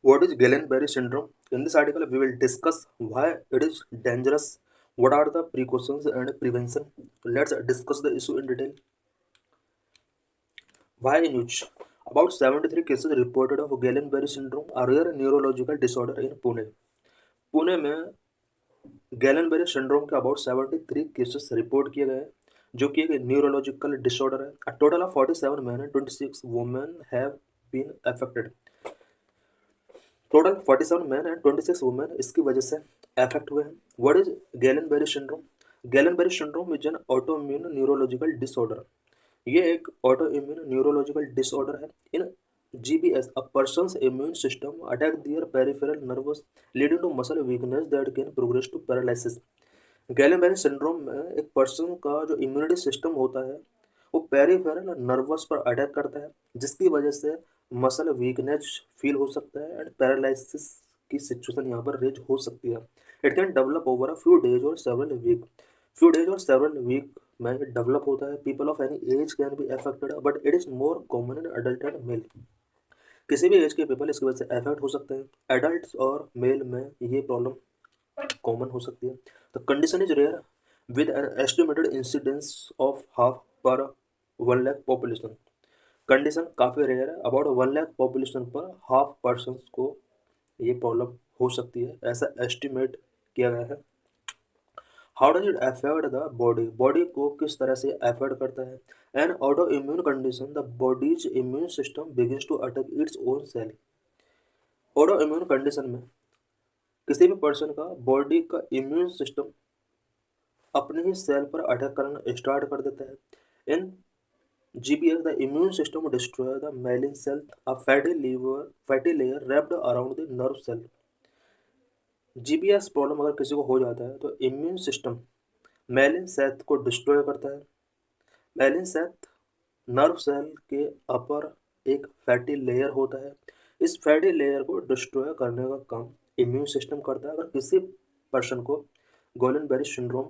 What is Guillain-Barré syndrome? In this article, we will discuss why it is dangerous, what are the precautions and prevention. Let's discuss the issue in detail. Why in which? About 73 cases reported of Guillain-Barré syndrome, a rare neurological disorder in Pune. Pune में gallon-berry syndrome के about 73 cases report किए गए हैं, जो कि एक neurological disorder है. A total of 47 men and 26 women have been affected. Total 47 man and 26 women इसकी वजह से अफेक्ट हुए हैं. What is gallon-berry syndrome? Gallon-berry syndrome is an autoimmune neurological disorder. ये एक ऑटोइम्यून न्यूरोलॉजिकल डिसऑर्डर है. इन GBS, a person's immune system attack their peripheral nerves, leading to muscle weakness that can progress to paralysis. Gallon-berry syndrome में एक person का जो immunity system होता है वो पेरिफेरल नर्वस पर अटैक करता है, जिसकी वजह से मसल वीकनेस फील हो सकता है एंड पैरालिसिस की सिचुएशन यहाँ पर रेज हो सकती है. It can develop over a few days और सेवरल वीक में डेवलप होता है. People of any age can be affected, but it is more common in adult and male. किसी भी एज के पीपल इसकी वजह से अफेक्ट हो सकते हैं. एडल्ट और मेल में ये प्रॉब्लम कॉमन हो सकती है. The condition is rare with an estimated incidence of half per 1 lakh population. Condition काफ़ी रेयर है. अबाउट 1 लाख पॉपुलेशन पर हाफ पर्सन को ये प्रॉब्लम हो सकती है, ऐसा एस्टिमेट किया गया है. How does it affect the body? Body को किस तरह से अफेक्ट करता है? An autoimmune condition, the body's immune system begins to attack its own cell. Autoimmune condition में किसी भी पर्सन का बॉडी का इम्यून सिस्टम अपने ही सेल पर अटैक करना स्टार्ट कर देता है. इन GBS, the immune system destroy the myelin cell, a fatty layer wrapped around the nerve cell. GBS problem अगर किसी को हो जाता है तो इम्यून सिस्टम मैलिन सेल को डिस्ट्रॉय करता है. मैलिन सेल नर्व सेल के अपर एक फैटी लेयर होता है. इस फैटी लेयर को डिस्ट्रॉय करने का काम इम्यून सिस्टम करता है अगर किसी पर्सन को गॉलन-बेरी सिंड्रोम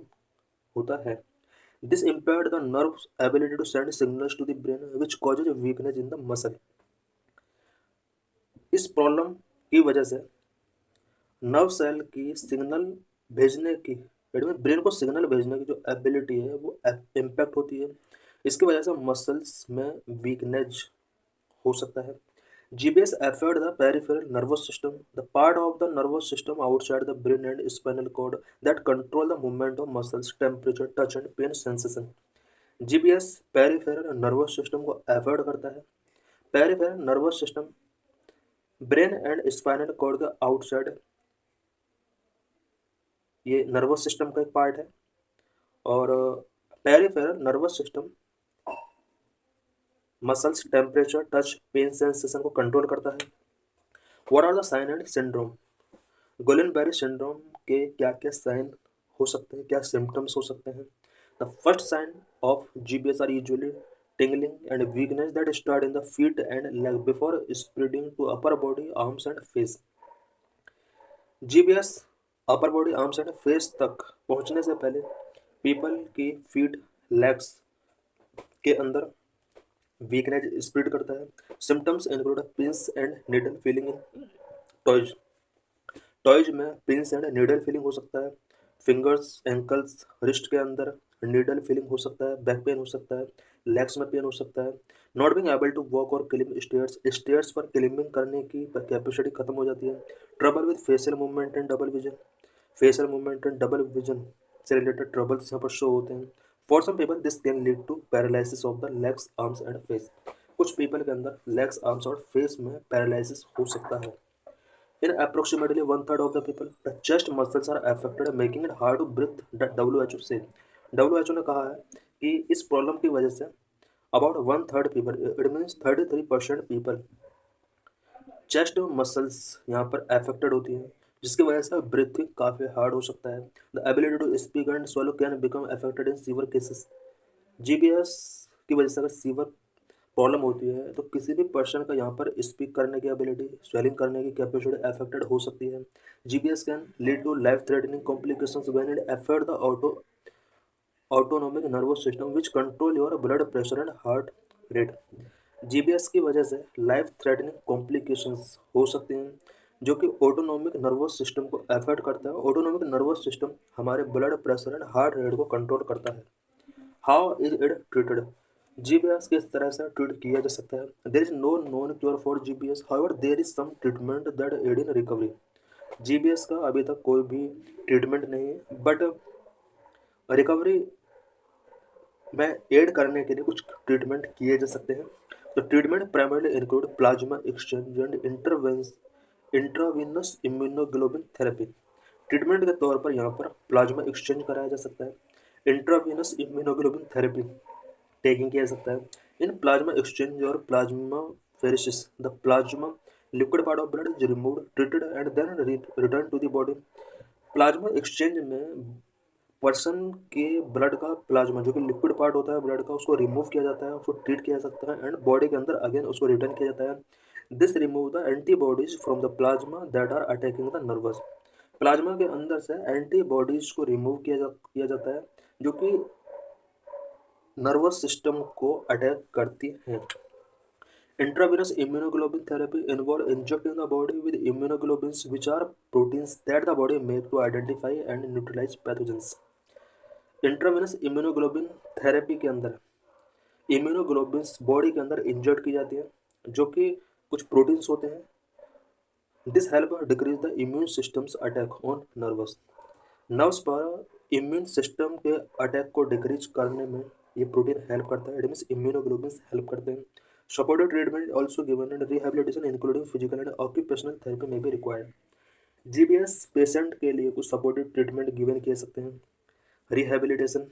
होता है. This impaired the nerve's ability to send signals to the brain, which causes weakness in the muscle. इस प्रॉब्लम की वजह से नर्व सेल की सिग्नल भेजने की ब्रेन को सिग्नल भेजने की जो एबिलिटी है वो इम्पैक्ट होती है. इसकी वजह से मसल्स में वीकनेस हो सकता है. GBS affect the peripheral nervous system, the part of the nervous system outside the brain and spinal cord that control the movement of muscles, temperature, touch and pain sensation. GBS peripheral nervous system को affect करता है. peripheral nervous system brain and spinal cord का outside ये nervous system का एक part है. और peripheral nervous system muscles, temperature, touch, pain sensation को कंट्रोल करता है. What are the sign and syndrome? Guillain Barre syndrome के क्या क्या साइन हो सकते हैं, क्या सिम्टम्स हो सकते हैं? The first sign of GBS are usually tingling and weakness that start in the feet and leg before spreading to upper body, arms and face. GBS upper body, arms and face तक पहुंचने से पहले people की feet, legs के अंदर weakness spread करता है. Symptoms include pins and needle feeling in toys. Toys में पिंस एंड नीडल फीलिंग हो सकता है. फिंगर्स, एंकल्स, रिस्ट के अंदर नीडल फीलिंग हो सकता है. बैक पेन हो सकता है. लेग्स में पेन हो सकता है. Not being able to walk और क्लिम्ब स्टेयर्स. स्टेयर्स पर क्लिम्बिंग करने की कैपेसिटी खत्म हो जाती है. Trouble with facial movement and double vision. Facial movement and double vision से रिलेटेड ट्रबल्स यहाँ पर शो होते हैं. For some people this can lead to paralysis of the legs, arms and face. कुछ पीपल के अंदर लेग्स, आर्म्स और face में पैरालिसिस हो सकता है. In approximately 1/3 of the people, the chest muscles are affected, making it hard to breathe. WHO से WHO ने कहा है कि इस प्रॉब्लम की वजह से about 1/3 people, it means 33% people, chest muscles यहाँ पर अफेक्टेड होती हैं, जिसकी वजह से ब्रीथिंग काफ़ी हार्ड हो सकता है. The ability to speak and swallow can become affected in severe cases. GBS की वजह से अगर सीवियर प्रॉब्लम होती है तो किसी भी पर्सन का यहाँ पर स्पीक करने की एबिलिटी, स्वेलिंग करने की कैपेसिटी अफेक्टेड हो सकती है. GBS can lead to life threatening complications when it affect the autonomic nervous system which control your blood pressure and heart rate. GBS की वजह से लाइफ थ्रेटनिंग कॉम्प्लिकेशंस हो सकती हैं जो कि ऑटोनोमिक नर्वस सिस्टम को अफेक्ट करता है। ऑटोनोमिक नर्वस सिस्टम हमारे blood pressure and heart rate को कंट्रोल करता है। How is it treated? GBS किस तरह से ट्रीट किया जा सकता है? There is no known cure for GBS, however there is some treatment that aid in recovery. GBS का अभी तक कोई भी ट्रीटमेंट नहीं है, बट रिकवरी में एड करने के लिए कुछ ट्रीटमेंट किए जा सकते हैं। तो treatment primarily include plasma exchange and intravenous immunoglobulin therapy. Treatment के तौर पर यहाँ पर प्लाज्मा एक्सचेंज कराया जा सकता है। इंट्रावीनस इम्यूनोग्लोबिन थेरेपी टेकिंग किया जा सकता है। इन प्लाज्मा एक्सचेंज और plasmapheresis the plasma liquid part of blood is removed treated and then return to the body. Plasma exchange में पर्सन के ब्लड का प्लाज्मा जो कि लिक्विड पार्ट होता है ब्लड का, उसको रिमूव किया जाता है, उसको ट्रीट किया जा सकता है एंड बॉडी के अंदर अगेन उसको रिटर्न किया जाता है। This remove the antibodies from the plasma that are attacking the nerves. Plasma के अंदर से एंटीबॉडीज को रिमूव किया जाता है जो कि नर्वस सिस्टम को अटैक करती हैं। Intravenous immunoglobulin therapy involves injecting the body with immunoglobulins, which are proteins that the body makes to identify and neutralize pathogens. Intravenous immunoglobulin therapy के अंदर इम्यूनोग्लोबिन्स बॉडी के अंदर इंजर्ट की जाती है जो कि कुछ प्रोटीन्स होते हैं। This help decrease the immune systems attack on nervous. Nerves पर इम्यून सिस्टम के अटैक को डिक्रीज करने में ये प्रोटीन हेल्प करता है। इट मीन्स इम्यूनोग्लोबिन्स हेल्प करते हैं। Supported treatment also given and rehabilitation including physical and occupational therapy में भी रिक्वायर्ड। जीबीएस पेशेंट के लिए कुछ सपोर्टेड ट्रीटमेंट गिवन किए सकते हैं। Rehabilitation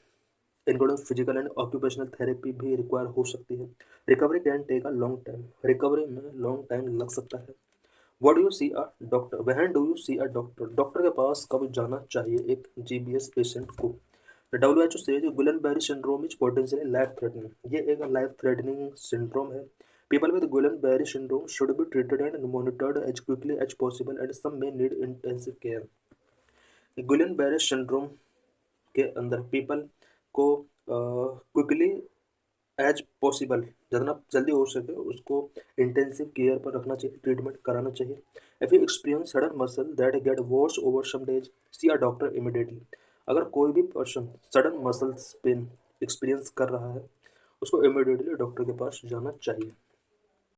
including physical and occupational therapy भी रिक्वायर हो सकती है। Recovery can take a long time. Recovery में लॉन्ग टाइम लग सकता है। What do you see a doctor? When do you see a doctor? Doctor के पास कब जाना चाहिए एक जीबीएस पेशेंट को? WHO says Guillain Barre syndrome is potentially life threatening. ये एक लाइफ थ्रेटनिंग सिंड्रोम है। People with Guillain Barre syndrome should be treated and monitored as quickly as possible and some may need intensive care. Guillain Barre syndrome के अंदर people को quickly as possible जितना जल्दी हो सके उसको इंटेंसिव केयर पर रखना चाहिए, ट्रीटमेंट कराना चाहिए। If you experience sudden muscle that get worse over some days, see a doctor immediately. अगर कोई भी person sudden muscles pain experience कर रहा है उसको इमीडिएटली डॉक्टर के पास जाना चाहिए।